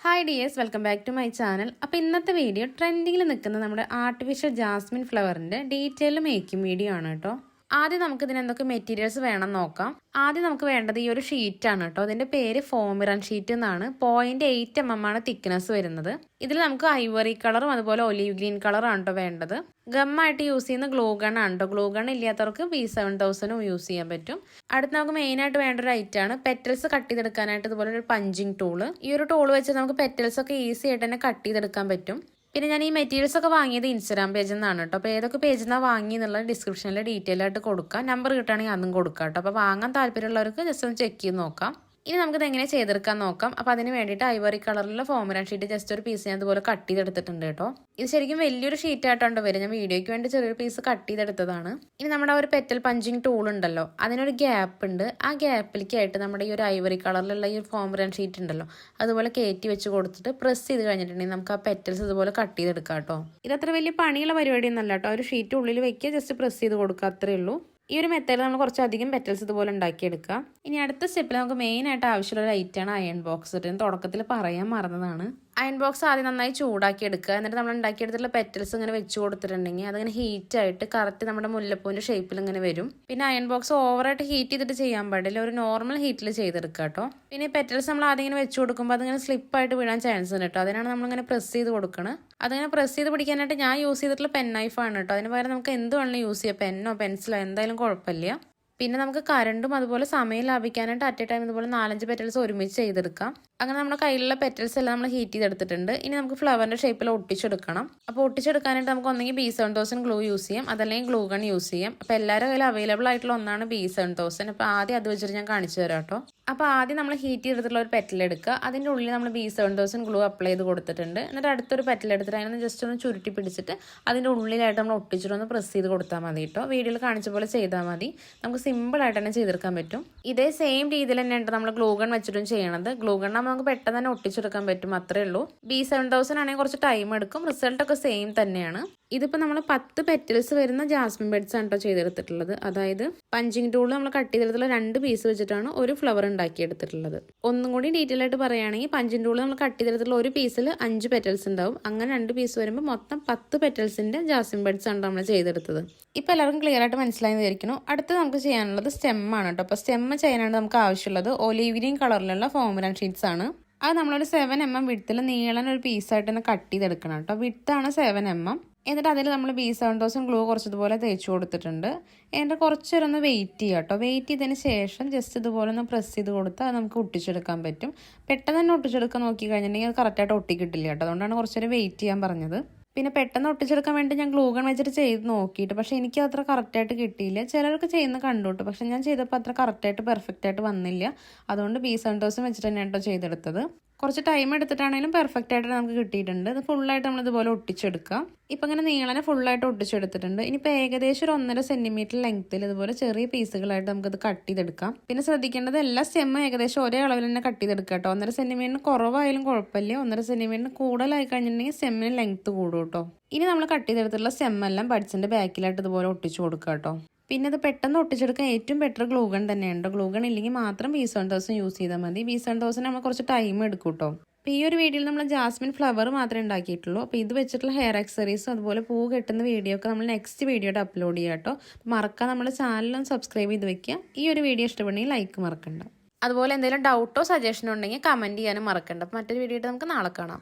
Hi dears, welcome back to my channel. അപ്പോൾ ഇന്നത്തെ video ട്രെൻഡിങ്ങിൽ നിൽക്കുന്ന നമ്മുടെ ആർട്ടിഫിഷ്യൽ ജാസ്മിൻ ഫ്ലവറിൻ്റെ ഡീറ്റെയിൽ മേക്കിംഗ് വീഡിയോ ആണ് കേട്ടോ. ആദ്യം നമുക്ക് ഇതിന് എന്തൊക്കെ മെറ്റീരിയൽസ് വേണം നോക്കാം. ആദ്യം നമുക്ക് വേണ്ടത് ഈ ഒരു ഷീറ്റാണ് കേട്ടോ. അതിൻ്റെ പേര് ഫോമിറൻ ഷീറ്റ് എന്നാണ്. 0.8 mm ആണ് തിക്നെസ് വരുന്നത്. ഇതിൽ നമുക്ക് ഐവറി കളറും അതുപോലെ ഒലീവ് ഗ്രീൻ കളറാണ് കേട്ടോ വേണ്ടത്. ഗമ്മായിട്ട് യൂസ് ചെയ്യുന്ന ഗ്ലൂ ഗൺ ആണ് കേട്ടോ. ഗ്ലൂ ഗൺ ഇല്ലാത്തവർക്ക് B7000 യൂസ് ചെയ്യാൻ പറ്റും. അടുത്ത് നമുക്ക് മെയിനായിട്ട് വേണ്ട ഒരു ഐറ്റമാണ് പെറ്റൽസ് കട്ട് ചെയ്തെടുക്കാനായിട്ട് ഇതുപോലെ ഒരു പഞ്ചിങ് ടൂള്. ഈ ഒരു ടൂൾ വെച്ച് നമുക്ക് പെറ്റൽസ് ഒക്കെ ഈസി ആയിട്ട് തന്നെ കട്ട് ചെയ്തെടുക്കാൻ പറ്റും. പിന്നെ ഞാൻ ഈ മെറ്റീരിയൽസ് ഒക്കെ വാങ്ങിയത് ഇൻസ്റ്റാഗ്രാം പേജിൽ നിന്നാണ് കേട്ടോ. അപ്പോൾ ഏതൊക്കെ പേജിൽ നിന്നാണ് വാങ്ങി എന്നുള്ളത് ഡിസ്ക്രിപ്ഷനിൽ ഡീറ്റെയിൽ ആയിട്ട് കൊടുക്കാം. നമ്പർ കിട്ടുകയാണെങ്കിൽ അതും കൊടുക്കാം കേട്ടോ. അപ്പോൾ വാങ്ങാൻ താല്പര്യമുള്ളവർക്ക് ജസ്റ്റ് ഒന്ന് ചെക്ക് ചെയ്ത് നോക്കാം. ഇനി നമുക്കിത് എങ്ങനെ ചെയ്തെടുക്കാൻ നോക്കാം. അപ്പോൾ അതിന് വേണ്ടിയിട്ട് ഐവറി കളറിലുള്ള ഫോമിറൻ ഷീറ്റ് ജസ്റ്റ് ഒരു പീസ് ഞാൻ അതുപോലെ കട്ട് ചെയ്തെടുത്തിട്ടുണ്ട് കേട്ടോ. ഇത് ശരിക്കും വലിയൊരു ഷീറ്റായിട്ടാണ് വരും. ഞാൻ വീഡിയോയ്ക്ക് വേണ്ടി ചെറിയൊരു പീസ് കട്ട് ചെയ്തെടുത്തതാണ്. ഇനി നമ്മുടെ ഒരു പെറ്റൽ പഞ്ചിങ് ടൂൾ ഉണ്ടല്ലോ, അതിനൊരു ഗ്യാപ്പ് ഉണ്ട്. ആ ഗ്യാപ്പിലേക്കായിട്ട് നമ്മുടെ ഈ ഒരു ഐവറി കളറിലുള്ള ഈ ഒരു ഫോമിറൻ ഷീറ്റ് ഉണ്ടല്ലോ, അതുപോലെ കയറ്റി വെച്ച് കൊടുത്തിട്ട് പ്രസ് ചെയ്ത് കഴിഞ്ഞിട്ടുണ്ടെങ്കിൽ നമുക്ക് ആ പെറ്റൽസ് ഇതുപോലെ കട്ട് ചെയ്തെടുക്കാം കേട്ടോ. ഇതത്ര വലിയ പണിയുള്ള പരിപാടി ഒന്നല്ല കേട്ടോ. ഒരു ഷീറ്റ് ഉള്ളിൽ വെക്കുക, ജസ്റ്റ് പ്രസ് ചെയ്ത് കൊടുക്കുക, അത്രേ ഉള്ളൂ. ഈ ഒരു മെത്തേഡിൽ നമ്മൾ കുറച്ചധികം പെറ്റൽസ് ഇതുപോലെ ഉണ്ടാക്കിയെടുക്കുക. ഇനി അടുത്ത സ്റ്റെപ്പിൽ നമുക്ക് മെയിനായിട്ട് ആവശ്യമുള്ള ഒരു ഐറ്റമാണ് അയൺ ബോക്സ്. തുടക്കത്തിൽ പറയാൻ മറന്നതാണ്. അയൺ ബോക്സ് ആദ്യം നന്നായി ചൂടാക്കി എടുക്കുക. എന്നിട്ട് നമ്മൾ ഉണ്ടാക്കിയെടുത്തിട്ടുള്ള പെറ്റൽസ് ഇങ്ങനെ വെച്ച് കൊടുത്തിട്ടുണ്ടെങ്കിൽ അതിങ്ങനെ ഹീറ്റായിട്ട് കറക്റ്റ് നമ്മുടെ മുല്ലപ്പൂവിൻ്റെ ഷേപ്പിൽ ഇങ്ങനെ വരും. പിന്നെ അയൺ ബോക്സ് ഓവറായിട്ട് ഹീറ്റ് ചെയ്തിട്ട് ചെയ്യാൻ പാടില്ല, ഒരു നോർമൽ ഹീറ്റിൽ ചെയ്തെടുക്കുക കേട്ടോ. പിന്നെ പെറ്റൽസ് നമ്മൾ ആദ്യം ഇങ്ങനെ വെച്ച് കൊടുക്കുമ്പോൾ അതിങ്ങനെ സ്ലിപ്പായിട്ട് വീഴാൻ ചാൻസ് ഉണ്ട് കേട്ടോ. അതിനാണ് നമ്മളിങ്ങനെ പ്രസ് ചെയ്ത് കൊടുക്കണം. അതിങ്ങനെ പ്രസ് ചെയ്ത് പിടിക്കാനായിട്ട് ഞാൻ യൂസ് ചെയ്തിട്ടുള്ള പെൻ നൈഫാണ് കേട്ടോ. അതിന് പകരം നമുക്ക് എന്ത് വേണമെങ്കിലും യൂസ് ചെയ്യാം, പെന്നോ പെൻസിലോ എന്തായാലും കുഴപ്പമില്ല. പിന്നെ നമുക്ക് കറണ്ടും അതുപോലെ സമയം ലാഭിക്കാനായിട്ട് അറ്റ് എ ടൈം ഇതുപോലെ 4-5 പെറ്റൽസ് ഒരുമിച്ച് ചെയ്തെടുക്കാം. അങ്ങനെ നമ്മുടെ കയ്യിലുള്ള പെറ്റൽസ് എല്ലാം നമ്മൾ ഹീറ്റ് ചെയ്തെടുത്തിട്ടുണ്ട്. ഇനി നമുക്ക് ഫ്ലവറിൻ്റെ ഷേപ്പിൽ ഒട്ടിച്ചെടുക്കണം. അപ്പോൾ ഒട്ടിച്ചെടുക്കാനായിട്ട് നമുക്ക് ഒന്നെങ്കിൽ B7000 ഗ്ലൂ യൂസ് ചെയ്യാം, അതല്ലെങ്കിൽ ഗ്ലൂ ഗൺ യൂസ് ചെയ്യാം. അപ്പോൾ എല്ലാവരുടെ കയ്യിൽ അവൈലബിൾ ആയിട്ടുള്ള ഒന്നാണ് B7000. അപ്പോൾ ആദ്യം അത് വെച്ചിട്ട് ഞാൻ കാണിച്ചു തരാം കേട്ടോ. അപ്പോൾ ആദ്യം നമ്മൾ ഹീറ്റ് ചെയ്തിട്ടുള്ള ഒരു പെറ്റൽ എടുക്കുക. അതിൻ്റെ ഉള്ളിൽ നമ്മൾ B7000 ഗ്ലൂ അപ്ലൈ ചെയ്ത് കൊടുത്തിട്ടുണ്ട്. എന്നിട്ട് അടുത്തൊരു പെറ്റൽ എടുത്തിട്ട് അതിനൊന്ന് ജസ്റ്റ് ഒന്ന് ചുരുട്ടി പിടിച്ചിട്ട് അതിൻ്റെ ഉള്ളിലായിട്ട് നമ്മൾ ഒട്ടിച്ചിട്ടൊന്ന് പ്രസ് ചെയ്ത് കൊടുത്താൽ മതി കേട്ടോ. വീഡിയോയിൽ കാണിച്ച പോലെ ചെയ്താൽ മതി. നമുക്ക് സിമ്പിളായിട്ട് തന്നെ ചെയ്തെടുക്കാൻ പറ്റും. ഇതേ സെയിം രീതിയിൽ തന്നെയാണ് നമ്മൾ ഗ്ലൂ ഗൺ വെച്ചിട്ടും ചെയ്യണത്. ഗ്ലൂ ഗൺ നമുക്ക് പെട്ടെന്ന് തന്നെ ഒട്ടിച്ചെടുക്കാൻ പറ്റും, അത്രേ ഉള്ളൂ. B7000 ആണെങ്കിൽ കുറച്ച് ടൈം എടുക്കും. റിസൾട്ടൊക്കെ സെയിം തന്നെയാണ്. ഇതിപ്പോൾ നമ്മൾ 10 പെറ്റൽസ് വരുന്ന ജാസ്മിൻ ബെഡ്സ് ആണ് കേട്ടോ ചെയ്തെടുത്തിട്ടുള്ളത്. അതായത് പഞ്ചിങ് ടൂൾ നമ്മൾ കട്ട് ചെയ്തെടുത്തുള്ള 2 പീസ് വെച്ചിട്ടാണ് ഒരു ഫ്ലവർ ഉണ്ടാക്കിയെടുത്തിട്ടുള്ളത്. ഒന്നും കൂടി ഡീറ്റെയിൽ ആയിട്ട് പറയുകയാണെങ്കിൽ പഞ്ചിങ് ടൂൾ നമ്മൾ കട്ട് ചെയ്തെടുത്തുള്ള ഒരു പീസിൽ 5 പെറ്റൽസ് ഉണ്ടാവും. അങ്ങനെ 2 പീസ് വരുമ്പോൾ മൊത്തം 10 പെറ്റൽസിൻ്റെ ജാസ്മിൻ ബെഡ്സ് ആണ് നമ്മൾ ചെയ്തെടുത്തത്. ഇപ്പോൾ എല്ലാവർക്കും ക്ലിയർ ആയിട്ട് മനസ്സിലായി വിചാരിക്കുന്നു. അടുത്ത് നമുക്ക് ചെയ്യാനുള്ളത് സ്റ്റെമ്മാണ് കേട്ടോ. അപ്പോൾ സ്റ്റെമ്മ് ചെയ്യാനായിട്ട് നമുക്ക് ആവശ്യമുള്ളത് ഒലീവ് ഗ്രീൻ കളറിലുള്ള ഫോമിറൻ ഷീറ്റ്സ് ആണ്. അത് നമ്മളൊരു 7 mm വിഡ്ത്തിൽ നീളൻ ഒരു പീസായിട്ട് തന്നെ കട്ട് ചെയ്തെടുക്കണം കേട്ടോ. വിഡ്ത്താണ് 7 mm. എന്നിട്ട് അതിൽ നമ്മൾ B7000 ഗ്ലൂ കുറച്ചതുപോലെ തേച്ച് കൊടുത്തിട്ടുണ്ട്. എന്നിട്ട് കുറച്ചൊരൊന്ന് വെയിറ്റ് ചെയ്യുക കേട്ടോ. വെയിറ്റ് ചെയ്തതിന് ശേഷം ജസ്റ്റ് ഇതുപോലെ ഒന്ന് പ്രസ് ചെയ്ത് കൊടുത്താൽ അത് നമുക്ക് ഒട്ടിച്ചെടുക്കാൻ പറ്റും. പെട്ടെന്ന് തന്നെ ഒട്ടിച്ചെടുക്കാൻ നോക്കി കഴിഞ്ഞിട്ടുണ്ടെങ്കിൽ അത് കറക്റ്റായിട്ട് ഒട്ടിക്കിട്ടില്ല കേട്ടോ. അതുകൊണ്ടാണ് കുറച്ചൊരു വെയിറ്റ് ചെയ്യാൻ പറഞ്ഞത്. പിന്നെ പെട്ടെന്ന് ഒട്ടിച്ചെടുക്കാൻ വേണ്ടി ഞാൻ ഗ്ലൂ ഗൺ വെച്ചിട്ട് ചെയ്ത് നോക്കിയിട്ട് പക്ഷേ എനിക്ക് അത്ര കറക്റ്റായിട്ട് കിട്ടിയില്ല. ചിലർക്ക് ചെയ്യുന്ന കണ്ടുകിട്ടും, പക്ഷെ ഞാൻ ചെയ്തപ്പോൾ അത്ര കറക്റ്റായിട്ട് പെർഫെക്റ്റ് ആയിട്ട് വന്നില്ല. അതുകൊണ്ട് B7000 വെച്ചിട്ട് തന്നെയാണ് കേട്ടോ ചെയ്തെടുത്തത്. കുറച്ച് ടൈം എടുത്തിട്ടാണെങ്കിലും പെർഫെക്റ്റ് ആയിട്ട് നമുക്ക് കിട്ടിയിട്ടുണ്ട്. ഇത് ഫുള്ളായിട്ട് നമ്മൾ ഇതുപോലെ ഒട്ടിച്ചെടുക്കാം. ഇപ്പം ഇങ്ങനെ നീളനെ ഫുള്ളായിട്ട് ഒട്ടിച്ചെടുത്തിട്ടുണ്ട്. ഇനിയിപ്പോൾ ഏകദേശം ഒരു 1.5 cm ലെങ്ത്തിൽ ഇതുപോലെ ചെറിയ പീസുകളായിട്ട് നമുക്കിത് കട്ട് ചെയ്തെടുക്കാം. പിന്നെ ശ്രദ്ധിക്കേണ്ടത് എല്ലാ സ്റ്റെമ്മും ഏകദേശം ഒരേ അളവിൽ തന്നെ കട്ട് ചെയ്തെടുക്കാം കേട്ടോ. 1.5 cm കുറവായാലും കുഴപ്പമില്ല, 1.5 cm കൂടുതലായി കഴിഞ്ഞിട്ടുണ്ടെങ്കിൽ സ്റ്റെമ്മിന് ലെങ്ത്ത് കൂടും കേട്ടോ. ഇനി നമ്മൾ കട്ട് ചെയ്തെടുത്തുള്ള സ്റ്റെമ്മെല്ലാം ബഡ്സിൻ്റെ ബാക്കിലായിട്ട് ഇതുപോലെ ഒട്ടിച്ചു കൊടുക്കുക കേട്ടോ. പിന്നെ ഇത് പെട്ടെന്ന് ഒട്ടിച്ചെടുക്കാൻ ഏറ്റവും ബെറ്റർ ഗ്ലൂ ഗൺ തന്നെയുണ്ട്. ഗ്ലൂ ഗൺ ഇല്ലെങ്കിൽ മാത്രം B7000 യൂസ് ചെയ്താൽ മതി. B7000 നമ്മൾ കുറച്ച് ടൈം എടുക്കും കേട്ടോ. അപ്പോൾ ഈ ഒരു വീഡിയോയിൽ നമ്മൾ ജാസ്മിൻ ഫ്ലവർ മാത്രമേ ഉണ്ടാക്കിയിട്ടുള്ളൂ. അപ്പോൾ ഇത് വെച്ചിട്ടുള്ള ഹെയർ ആക്സസറീസും അതുപോലെ പൂ കെട്ടുന്ന വീഡിയോ ഒക്കെ നമ്മൾ നെക്സ്റ്റ് വീഡിയോയിട്ട് അപ്ലോഡ് ചെയ്യാം കേട്ടോ. മറക്കാൻ നമ്മുടെ ചാനലൊന്ന് സബ്സ്ക്രൈബ് ചെയ്ത് വെക്കുക. ഈ ഒരു വീഡിയോ ഇഷ്ടപ്പെടുന്നെങ്കിൽ ലൈക്ക് മറക്കണ്ട. അതുപോലെ എന്തെങ്കിലും ഡൗട്ടോ സജഷനോ ഉണ്ടെങ്കിൽ കമൻറ്റ് ചെയ്യാനും മറക്കണ്ട. അപ്പോൾ മറ്റൊരു വീഡിയോ ആയിട്ട് നമുക്ക് നാളെ കാണാം.